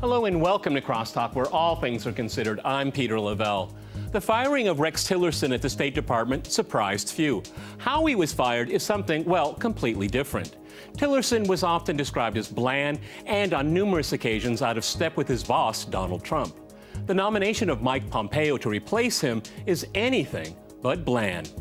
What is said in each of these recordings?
Hello and welcome to CrossTalk, where all things are considered. I'm Peter Lavelle. The firing of Rex Tillerson at the State Department surprised few. How he was fired is something, well, completely different. Tillerson was often described as bland and on numerous occasions out of step with his boss, Donald Trump. The nomination of Mike Pompeo to replace him is anything but bland.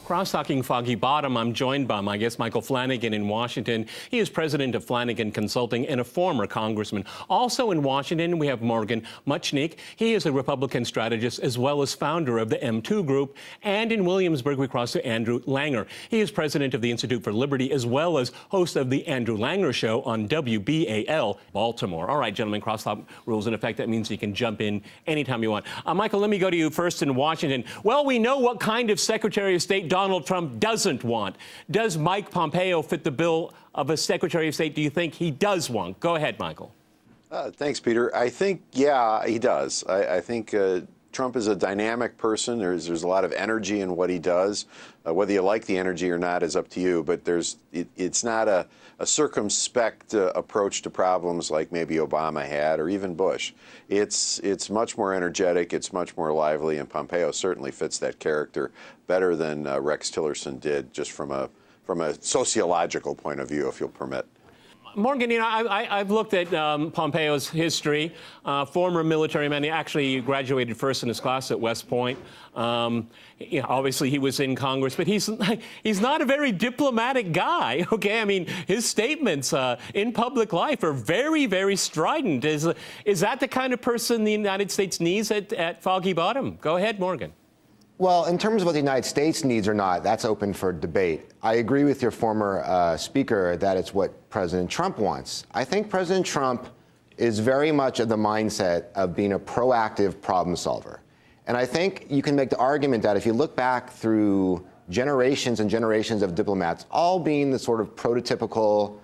CrossTalking Foggy Bottom, I'm joined by my guest, Michael Flanagan in Washington. He is president of Flanagan Consulting and a former congressman. Also in Washington, we have Morgan Muchnick. He is a Republican strategist as well as founder of the M2 Group. And in Williamsburg, we cross to Andrew Langer. He is president of the Institute for Liberty as well as host of the Andrew Langer Show on WBAL Baltimore. All right, gentlemen, CrossTalk rules in effect. That means you can jump in anytime you want. Michael, let me go to you first in Washington. Well, we know what kind of Secretary of State Donald Trump doesn't want. Does Mike Pompeo fit the bill of a Secretary of State? Do you think he does want? Go ahead, Michael. Thanks, Peter. I think, yeah, he does. I think Trump is a dynamic person. There's a lot of energy in what he does. Whether you like the energy or not is up to you, but it's not a circumspect approach to problems like maybe Obama had or even Bush. It's much more energetic, it's much more lively, and Pompeo certainly fits that character better than Rex Tillerson did, just from a sociological point of view, if you'll permit. Morgan, you know, I've looked at Pompeo's history. Former military man. He actually graduated first in his class at West Point. You know, obviously, he was in Congress, but he's not a very diplomatic guy. Okay, I mean, his statements in public life are very, very strident. Is that the kind of person the United States needs at Foggy Bottom? Go ahead, Morgan. Well, in terms of what the United States needs or not, that's open for debate. I agree with your former speaker that it's what President Trump wants. I think President Trump is very much of the mindset of being a proactive problem solver. And I think you can make the argument that if you look back through generations and generations of diplomats, all being the sort of prototypical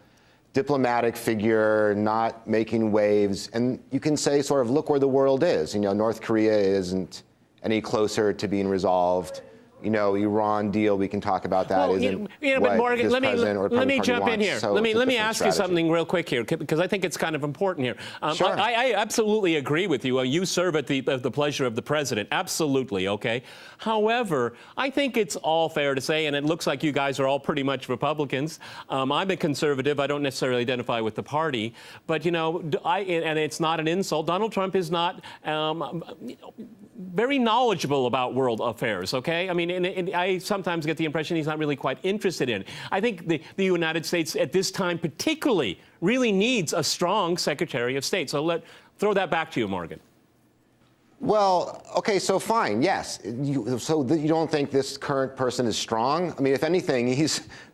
diplomatic figure, not making waves, and you can say sort of, look where the world is. You know, North Korea isn't any closer to being resolved. You know, Iran deal, we can talk about that. Well, but Morgan, let me jump in here. So let me ask you something real quick here, because I think it's kind of important here. Sure. I absolutely agree with you. You serve at the pleasure of the president. Absolutely, okay? However, I think it's all fair to say, and it looks like you guys are all pretty much Republicans. I'm a conservative. I don't necessarily identify with the party. But, you know, and it's not an insult. Donald Trump is not very knowledgeable about world affairs, okay? I mean, and I sometimes get the impression he's not really quite interested in it. I think the United States at this time particularly really needs a strong Secretary of State. So throw that back to you, Morgan. Well, okay, so fine, yes. So you don't think this current person is strong? I mean, if anything,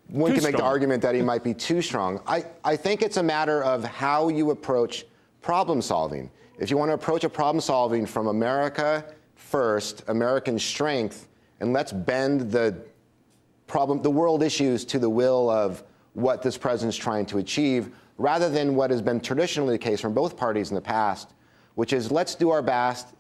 one can make the argument that he might be too strong. I think it's a matter of how you approach problem solving. If you want to approach a problem solving from America first, American strength, and let's bend the world issues to the will of what this president's trying to achieve, rather than what has been traditionally the case from both parties in the past, which is let's do our best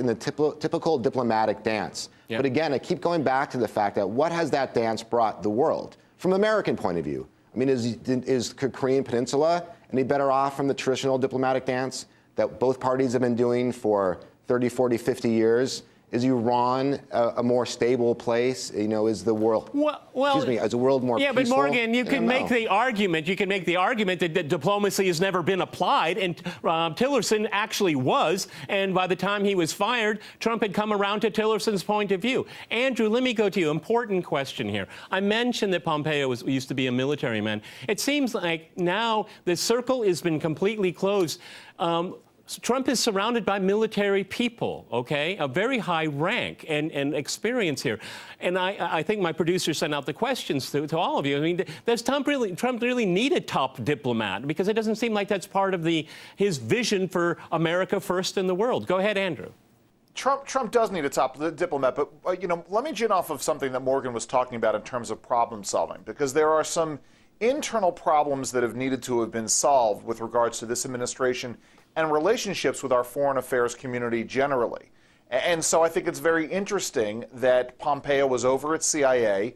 in the typical diplomatic dance. Yep. But again, I keep going back to the fact that what has that dance brought the world from an American point of view? I mean, is Korean Peninsula any better off from the traditional diplomatic dance that both parties have been doing for 30, 40, 50 years? Is Iran a more stable place? You know, is the world? Excuse me, is the world more peaceful? Yeah, but Morgan, you can make the argument. You can make the argument that diplomacy has never been applied, and Tillerson actually was. And by the time he was fired, Trump had come around to Tillerson's point of view. Andrew, let me go to you. Important question here. I mentioned that Pompeo used to be a military man. It seems like now the circle has been completely closed. Trump is surrounded by military people, okay? A very high rank and experience here. And I think my producer sent out the questions to all of you. I mean, does Trump really need a top diplomat? Because it doesn't seem like that's part of his vision for America first in the world. Go ahead, Andrew. Trump does need a top diplomat, but you know, let me gin off of something that Morgan was talking about in terms of problem solving, because there are some internal problems that have needed to have been solved with regards to this administration and relationships with our foreign affairs community generally. And so I think it's very interesting that Pompeo was over at CIA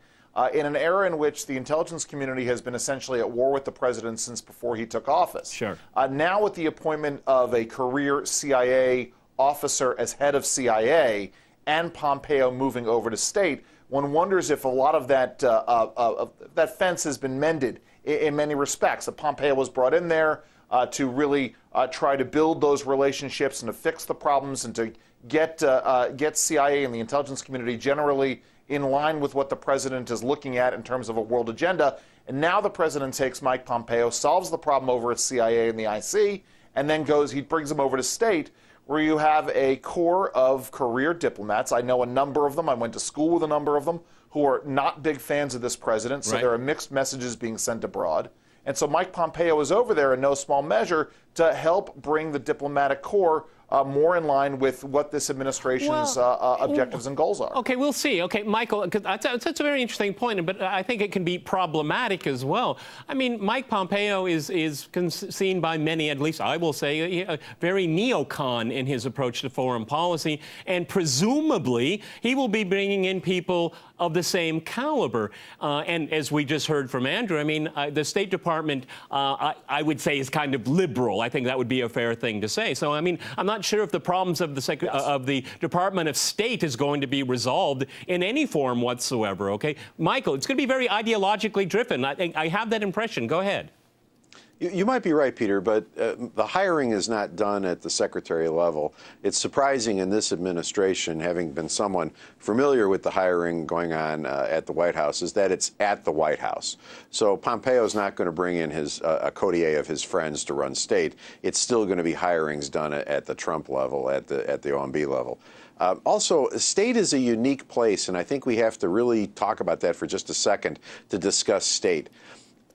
in an era in which the intelligence community has been essentially at war with the president since before he took office. Sure. Now with the appointment of a career CIA officer as head of CIA and Pompeo moving over to state, one wonders if a lot of that that fence has been mended in many respects. That Pompeo was brought in there to really try to build those relationships and to fix the problems and to get CIA and the intelligence community generally in line with what the president is looking at in terms of a world agenda. And now the president takes Mike Pompeo, solves the problem over at CIA and the IC, and then he brings him over to state, where you have a core of career diplomats. I know a number of them. I went to school with a number of them who are not big fans of this president, so there are mixed messages being sent abroad. And so Mike Pompeo is over there in no small measure to help bring the diplomatic corps more in line with what this administration's objectives and goals are. Okay, we'll see. Okay, Michael, that's a very interesting point, but I think it can be problematic as well. I mean, Mike Pompeo is seen by many, at least I will say, very neocon in his approach to foreign policy, and presumably he will be bringing in people of the same caliber. And as we just heard from Andrew, I mean, the State Department, I would say, is kind of liberal. I think that would be a fair thing to say. So, I mean, I'm not sure if the problems of the Department of State is going to be resolved in any form whatsoever, okay? Michael, it's going to be very ideologically driven. I have that impression. Go ahead. You might be right, Peter, but the hiring is not done at the secretary level. It's surprising in this administration, having been someone familiar with the hiring going on at the White House, is that it's at the White House. So Pompeo is not going to bring in a coterie of his friends to run state. It's still going to be hirings done at the Trump level, at the OMB level. Also, state is a unique place, and I think we have to really talk about that for just a second to discuss state.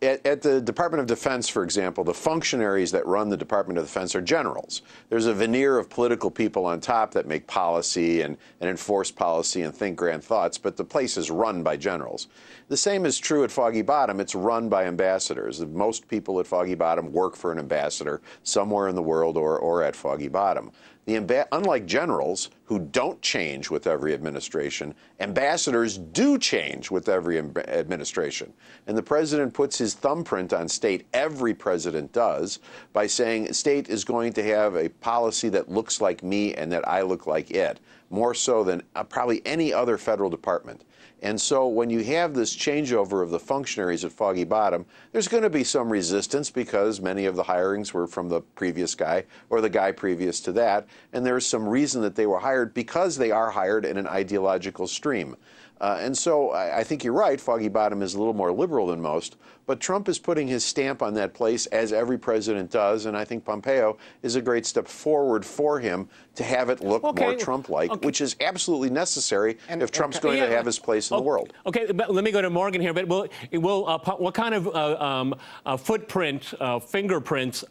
At the Department of Defense, for example, the functionaries that run the Department of Defense are generals. There's a veneer of political people on top that make policy and enforce policy and think grand thoughts, but the place is run by generals. The same is true at Foggy Bottom. It's run by ambassadors. Most people at Foggy Bottom work for an ambassador somewhere in the world or at Foggy Bottom. Unlike generals, who don't change with every administration, ambassadors do change with every administration. And the president puts his thumbprint on state, every president does, by saying state is going to have a policy that looks like me and that I look like it, more so than probably any other federal department. And so when you have this changeover of the functionaries at Foggy Bottom, there's going to be some resistance because many of the hirings were from the previous guy or the guy previous to that. And there's some reason that they were hired because they are hired in an ideological stream. And so I think you're right, Foggy Bottom is a little more liberal than most, but Trump is putting his stamp on that place, as every president does, and I think Pompeo is a great step forward for him to have it look more Trump-like, which is absolutely necessary if Trump's going to have his place in the world. Okay, but let me go to Morgan here, but what kind of footprint, fingerprints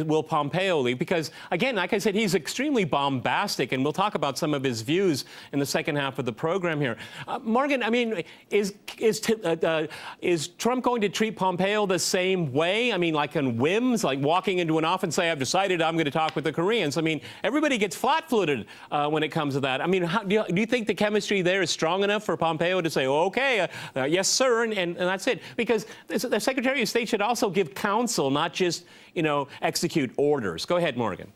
will Pompeo leave? Because, again, like I said, he's extremely bombastic, and we'll talk about some of his views in the second half of the program here. Morgan, I mean, is Trump going to treat Pompeo the same way? I mean, like on whims, like walking into an office and say, I've decided I'm going to talk with the Koreans. I mean, everybody gets flat-footed when it comes to that. I mean, do you think the chemistry there is strong enough for Pompeo to say, oh, okay, yes, sir, and that's it? Because the Secretary of State should also give counsel, not just, execute orders. Go ahead, Morgan.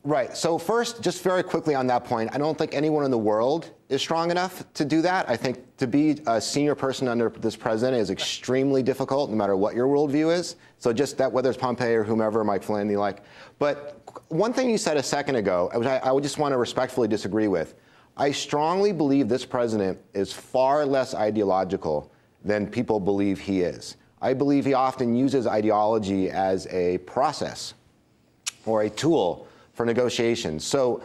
Right. So first, just very quickly on that point, I don't think anyone in the world is strong enough to do that. I think to be a senior person under this president is extremely difficult, no matter what your worldview is. So just that, whether it's Pompeo or whomever, Mike Flanagan, like. But one thing you said a second ago, which I would just want to respectfully disagree with. I strongly believe this president is far less ideological than people believe he is. I believe he often uses ideology as a process or a tool for negotiations. So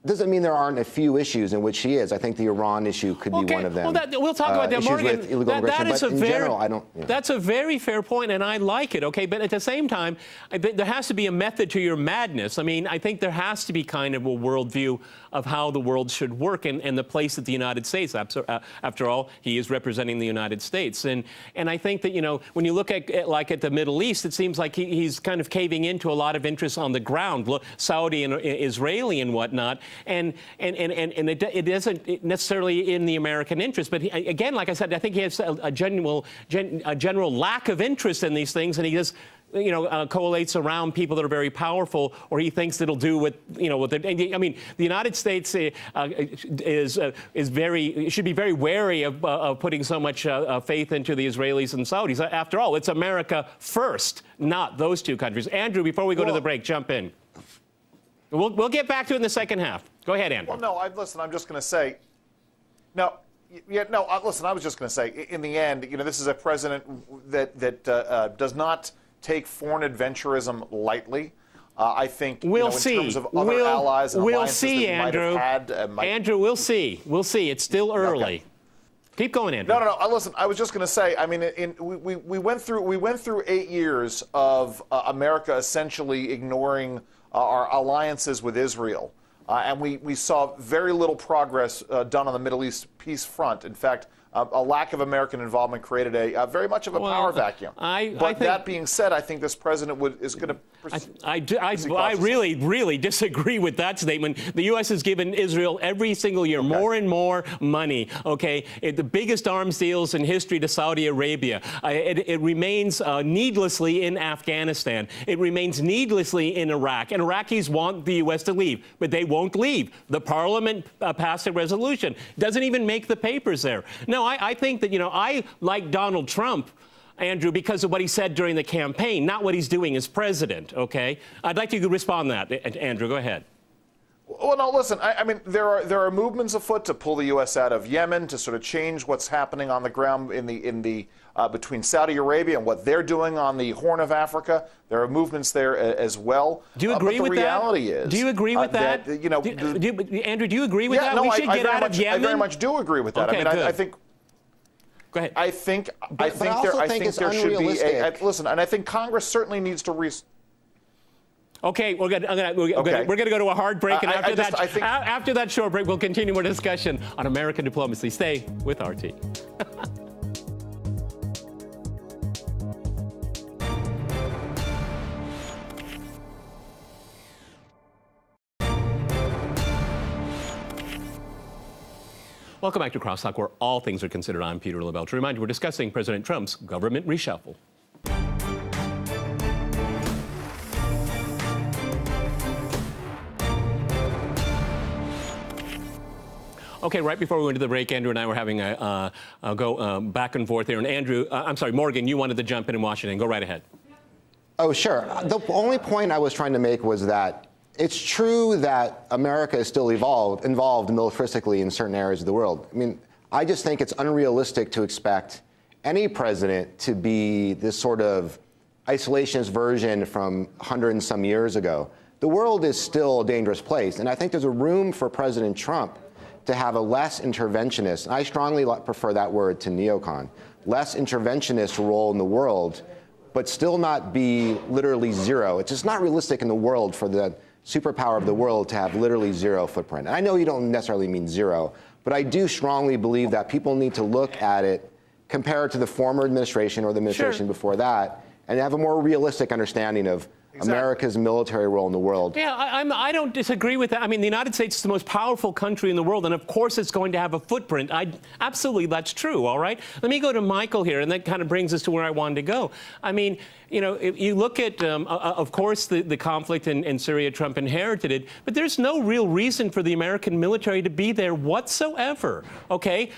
doesn't mean there aren't a few issues in which he is. I think the Iran issue could be one of them. Well, we'll talk about that, Morgan. With illegal immigration, but in general, I don't. Yeah. That's a very fair point, and I like it. Okay, but at the same time, there has to be a method to your madness. I mean, I think there has to be kind of a worldview of how the world should work and the place that the United States. After all, he is representing the United States, and I think that when you look at the Middle East, it seems like he's kind of caving into a lot of interests on the ground, Saudi and Israeli and whatnot. and it isn't necessarily in the American interest. But again, like I said, I think he has a general lack of interest in these things, and he just collates around people that are very powerful, or he thinks it'll do what I mean, the United States should be very wary of putting so much faith into the Israelis and Saudis. After all, it's America first, not those two countries. Andrew, before we go to the break, jump in. We'll get back to it in the second half. Go ahead, Andrew. Well, no, listen, I'm just going to say, listen, I was just going to say, in the end, this is a president that does not take foreign adventurism lightly. I think we'll in see. terms of other allies and alliances that he Andrew. Might have had. Andrew, we'll see. We'll see. It's still early. Okay. Keep going, Andrew. No. Listen, I was just going to say. I mean, we went through 8 years of America essentially ignoring our alliances with Israel, and we saw very little progress done on the Middle East peace front. In fact, a lack of American involvement created a very much of a power vacuum. But that being said, I think this president is going to. I really disagree with that statement. The U.S. has given Israel every single year more and more money. Okay, the biggest arms deals in history to Saudi Arabia. It remains needlessly in Afghanistan. It remains needlessly in Iraq. And Iraqis want the U.S. to leave, but they won't leave. The parliament passed a resolution. Doesn't even make the papers there. No, I think that I like Donald Trump, Andrew, because of what he said during the campaign, not what he's doing as president, okay? I'd like you to respond to that. Andrew, go ahead. Well, no, listen, I mean, there are movements afoot to pull the U.S. out of Yemen, to sort of change what's happening on the ground between Saudi Arabia and what they're doing on the Horn of Africa. There are movements there as well. Do you agree with that? The reality is... Do you agree with that? Andrew, do you agree with that? No, we should get out of Yemen? I very much do agree with that. Okay, I think... Go ahead. I think there should be listen, and I think Congress certainly needs to Okay, we're going to go to a hard break, and after that short break, we'll continue our discussion on American diplomacy. Stay with RT. Welcome back to CrossTalk, where all things are considered. I'm Peter LaBelle. To remind you, we're discussing President Trump's government reshuffle. Okay, right before we went to the break, Andrew and I were having a go back and forth here. And Andrew, I'm sorry, Morgan, you wanted to jump in Washington. Go right ahead. Oh, sure. The only point I was trying to make was that it's true that America is still involved militaristically in certain areas of the world. I mean, I just think it's unrealistic to expect any president to be this sort of isolationist version from 100 and some years ago. The world is still a dangerous place, and I think there's a room for President Trump to have a less interventionist, and I strongly prefer that word to neocon, less interventionist role in the world, but still not be literally zero. It's just not realistic in the world for the superpower of the world to have literally zero footprint. And I know you don't necessarily mean zero, but I do strongly believe that people need to look at it, compare it to the former administration or the administration before that, and have a more realistic understanding of America's military role in the world. Yeah, I don't disagree with that. I mean, the United States is the most powerful country in the world, and of course it's going to have a footprint. Absolutely, that's true, all right? Let me go to Michael here, and that kind of brings us to where I wanted to go. I mean, if you look at, of course, the conflict in Syria, Trump inherited it, but there's no real reason for the American military to be there whatsoever, okay?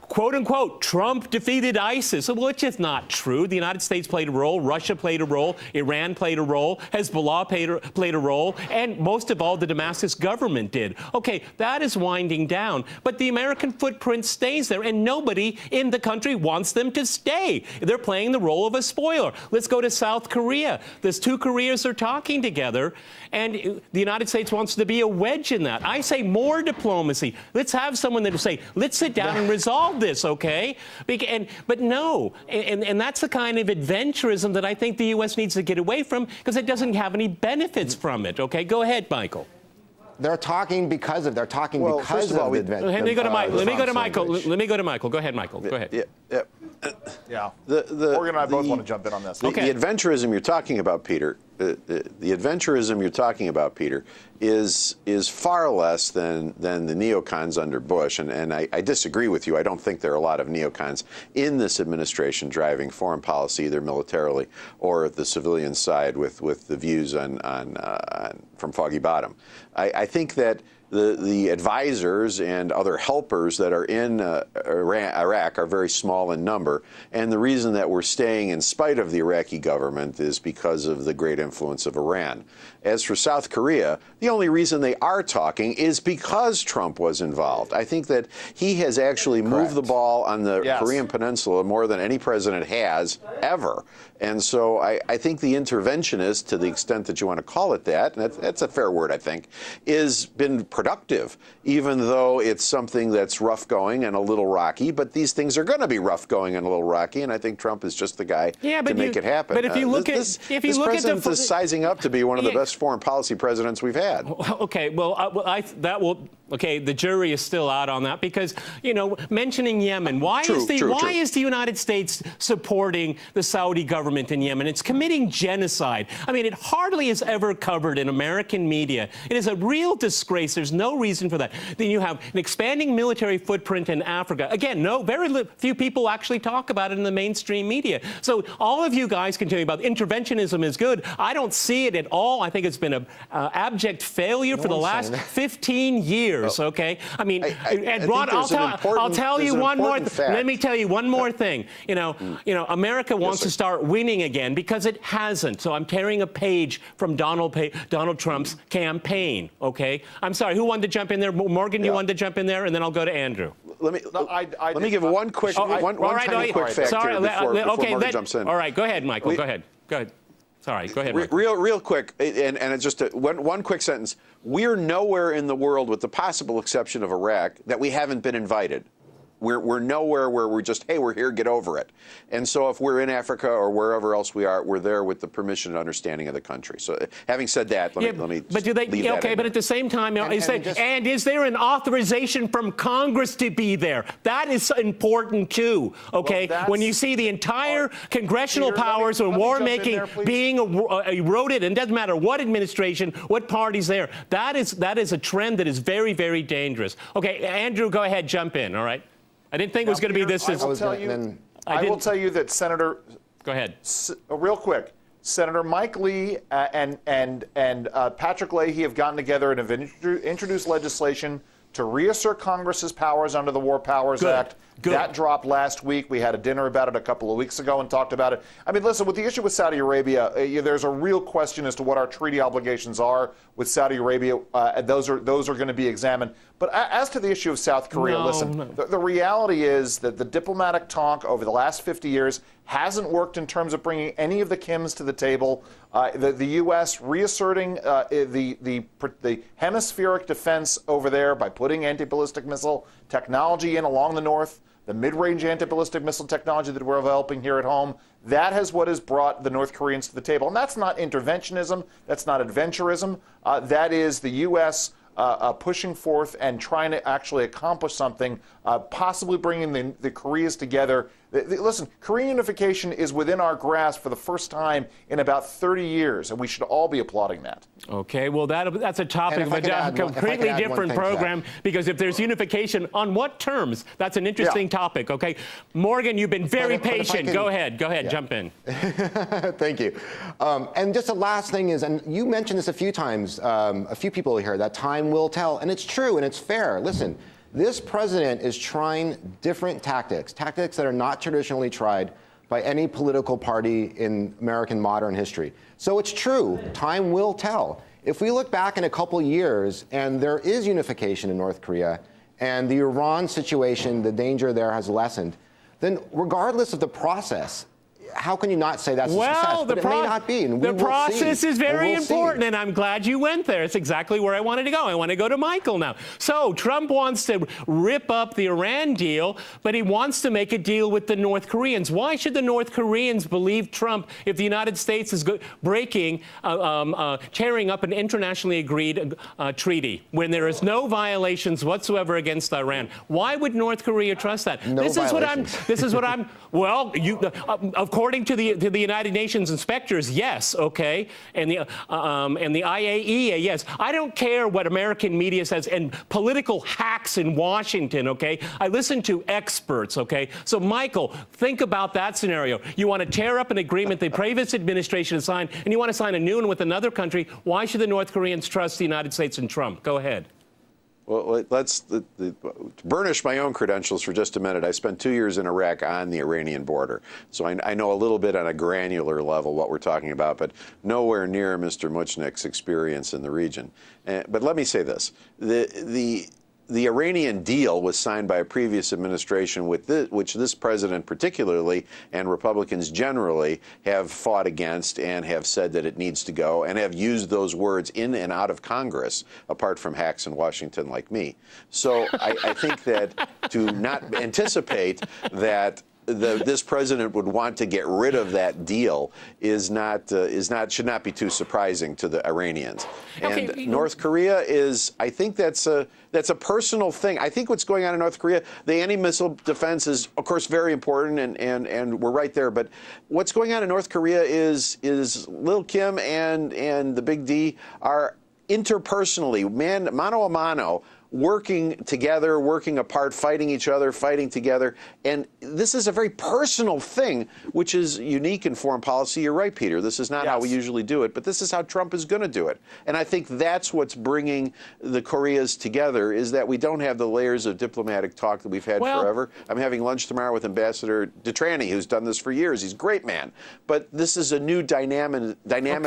Quote unquote, Trump defeated ISIS, which is not true. The United States played a role, Russia played a role, Iran played a role, Hezbollah played a role, and most of all, the Damascus government did. Okay, that is winding down, but the American footprint stays there, and nobody in the country wants them to stay. They're playing the role of a spoiler. Let's go to South Korea. Those two Koreas are talking together, and the United States wants to be a wedge in that. I say more diplomacy. Let's have someone that will say, let's sit down and resolve this, okay? But no, and that's the kind of adventurism that I think the U.S. needs to get away from, because it doesn't have any benefits from it, okay? Go ahead, Michael. They're talking because of the Let me go to Michael. Let me go to Michael. Go ahead, Michael. Go ahead. Yeah. Morgan and I both want to jump in on this. The adventurism you're talking about, Peter, is far less than the neocons under Bush. And I disagree with you. I don't think there are a lot of neocons in this administration driving foreign policy, either militarily or at the civilian side with the views from Foggy Bottom. I think that the advisors and other helpers that are in Iraq are very small in number. And the reason that we're staying in spite of the Iraqi government is because of the great influence of Iran. As for South Korea, the only reason they are talking is because Trump was involved. I think that he has actually moved the ball on the Korean Peninsula more than any president has ever. And so I think the interventionist, to the extent that you want to call it that, and that's a fair word, I think, has been productive, even though it's something that's rough going and a little rocky. But these things are going to be rough going and a little rocky, and I think Trump is just the guy to make it happen. But if you look this president is sizing up to be one of the best foreign policy presidents we've had. Okay, the jury is still out on that because, mentioning Yemen, why is the United States supporting the Saudi government in Yemen? It's committing genocide. I mean, it hardly is ever covered in American media. It is a real disgrace. There's no reason for that. Then you have an expanding military footprint in Africa. Again, very few people actually talk about it in the mainstream media. So all of you guys can tell me about interventionism is good. I don't see it at all. I think it's been an abject failure for the last 15 years. Okay, I mean, and Ron, I'll tell you one more. Let me tell you one more thing. America wants to start winning again because it hasn't. So I'm tearing a page from Donald Trump's campaign. Okay, I'm sorry. Who wanted to jump in there? Morgan, you wanted to jump in there, and then I'm going to go to Andrew. Let me give one quick fact here before Morgan jumps in. All right, go ahead, Michael. Go ahead. Sorry, go ahead, Michael. Real quick, and it's just one quick sentence. We're nowhere in the world, with the possible exception of Iraq, that we haven't been invited. We're nowhere where we're just, hey, we're here, get over it. And so if we're in Africa or wherever else we are, we're there with the permission and understanding of the country. So having said that, let me but do they, leave that okay, but at the same time, is there an authorization from Congress to be there? That is important too, okay? Well, when you see the entire congressional powers and war making being eroded, and it doesn't matter what administration, what party's there, that is a trend that is very, very dangerous. Okay, Andrew, go ahead, jump in, all right? I didn't think it was going to be this. I will tell you that Senator. Go ahead. Real quick, Senator Mike Lee and Patrick Leahy have gotten together and have introduced legislation to reassert Congress's powers under the War Powers Act. That dropped last week. We had a dinner about it a couple of weeks ago and talked about it. I mean, listen, with the issue with Saudi Arabia, there's a real question as to what our treaty obligations are with Saudi Arabia. Those are going to be examined. But as to the issue of South Korea, the reality is that the diplomatic talk over the last 50 years hasn't worked in terms of bringing any of the Kims to the table. The U.S. reasserting the hemispheric defense over there by putting anti-ballistic missile technology in along the north, the mid-range anti-ballistic missile technology that we're developing here at home, that is what has brought the North Koreans to the table. And that's not interventionism. That's not adventurism. That is the U.S. Pushing forth and trying to actually accomplish something, possibly bringing the Koreas together. Listen, Korean unification is within our grasp for the first time in about 30 years, and we should all be applauding that. Okay, well, that's a topic of a completely different program, because if there's unification, on what terms? That's an interesting topic, okay? Morgan, you've been very patient. Go ahead, jump in. Thank you. And just the last thing is, and you mentioned this a few times, a few people here, that time will tell, and it's true and it's fair. Listen. This president is trying different tactics that are not traditionally tried by any political party in American modern history. So it's true, time will tell. If we look back in a couple years and there is unification in North Korea and the Iran situation, the danger there has lessened, then regardless of the process, how can you not say that's a success? But it may not be, and the process is very important, and I'm glad you went there. It's exactly where I wanted to go. I want to go to Michael now. So Trump wants to rip up the Iran deal, but he wants to make a deal with the North Koreans. Why should the North Koreans believe Trump if the United States is tearing up an internationally agreed treaty when there is no violations whatsoever against Iran? Why would North Korea trust that? This is what I'm. Well, of course. according to the United Nations inspectors, yes, okay, and the IAEA, yes. I don't care what American media says and political hacks in Washington, okay? I listen to experts, okay? So, Michael, think about that scenario. You want to tear up an agreement the previous administration has signed, and you want to sign a new one with another country. Why should the North Koreans trust the United States and Trump? Go ahead. Well, let's burnish my own credentials for just a minute. I spent 2 years in Iraq on the Iranian border, so I know a little bit on a granular level what we're talking about, but nowhere near Mr. Muchnick's experience in the region. But let me say this. The Iranian deal was signed by a previous administration which this president particularly and Republicans generally have fought against and have said that it needs to go and have used those words in and out of Congress, apart from hacks in Washington like me. So I think that to not anticipate that this president would want to get rid of that deal should not be too surprising to the Iranians. And North Korea is, I think that's a personal thing. I think what's going on in North Korea, the anti-missile defense is, of course, very important, and we're right there. But what's going on in North Korea is Lil Kim and the Big D are interpersonally, mano a mano, working together, working apart, fighting each other, fighting together. And this is a very personal thing, which is unique in foreign policy. You're right, Peter. This is not how we usually do it, but this is how Trump is going to do it. And I think that's what's bringing the Koreas together, is that we don't have the layers of diplomatic talk that we've had forever. I'm having lunch tomorrow with Ambassador Detrani, who's done this for years. He's a great man. But this is a new dynamic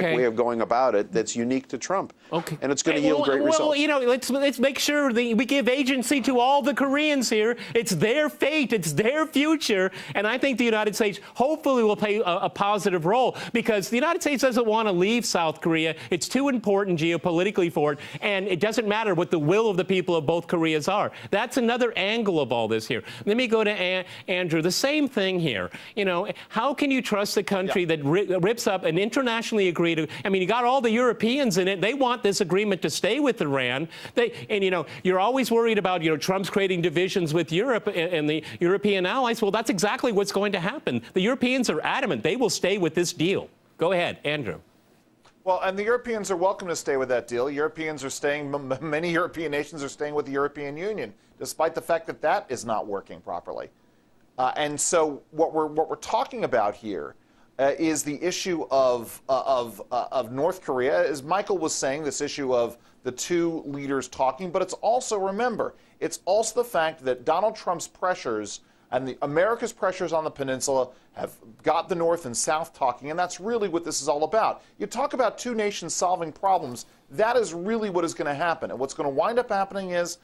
way of going about it that's unique to Trump. Okay. And it's going to yield great results. Well, you know, let's make sure we give agency to all the Koreans here. It's their fate. It's their future. And I think the United States hopefully will play a positive role, because the United States doesn't want to leave South Korea. It's too important geopolitically for it. And it doesn't matter what the will of the people of both Koreas are. That's another angle of all this here. Let me go to Andrew. The same thing here. You know, how can you trust a country that rips up an internationally agreed? I mean, you got all the Europeans in it. They want this agreement to stay with Iran. And, you know, you're always worried about, you know, Trump's creating divisions with Europe and the European allies. Well, that's exactly what's going to happen. The Europeans are adamant they will stay with this deal. Go ahead, Andrew. Well, and the Europeans are welcome to stay with that deal. Europeans are staying, many European nations are staying with the European Union, despite the fact that that is not working properly. And so what we're talking about here is the issue of North Korea, as Michael was saying, this issue of the two leaders talking, but it's also, remember, it's also the fact that Donald Trump's pressures and America's pressures on the peninsula have got the North and South talking, and that's really what this is all about. You talk about two nations solving problems, that is really what is going to happen. And what's going to wind up happening is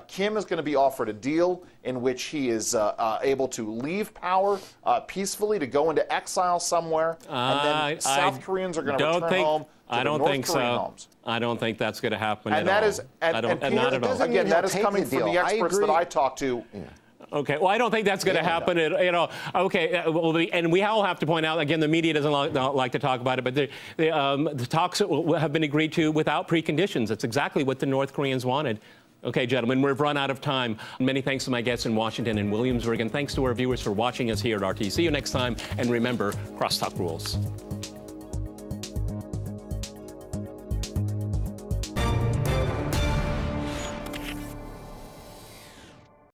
Kim is going to be offered a deal in which he is able to leave power peacefully, to go into exile somewhere, and then South Koreans are going to return home to their North Korean homes. I don't think that's going to happen at all. Not at all. Again, that is coming from the experts that I talked to. Yeah. Okay, well, I don't think that's going to happen at all. Okay, and we all have to point out, again, the media doesn't like to talk about it, but the talks have been agreed to without preconditions. That's exactly what the North Koreans wanted. Okay, gentlemen, we've run out of time. Many thanks to my guests in Washington and Williamsburg, and thanks to our viewers for watching us here at RT. See you next time, and remember, CrossTalk rules.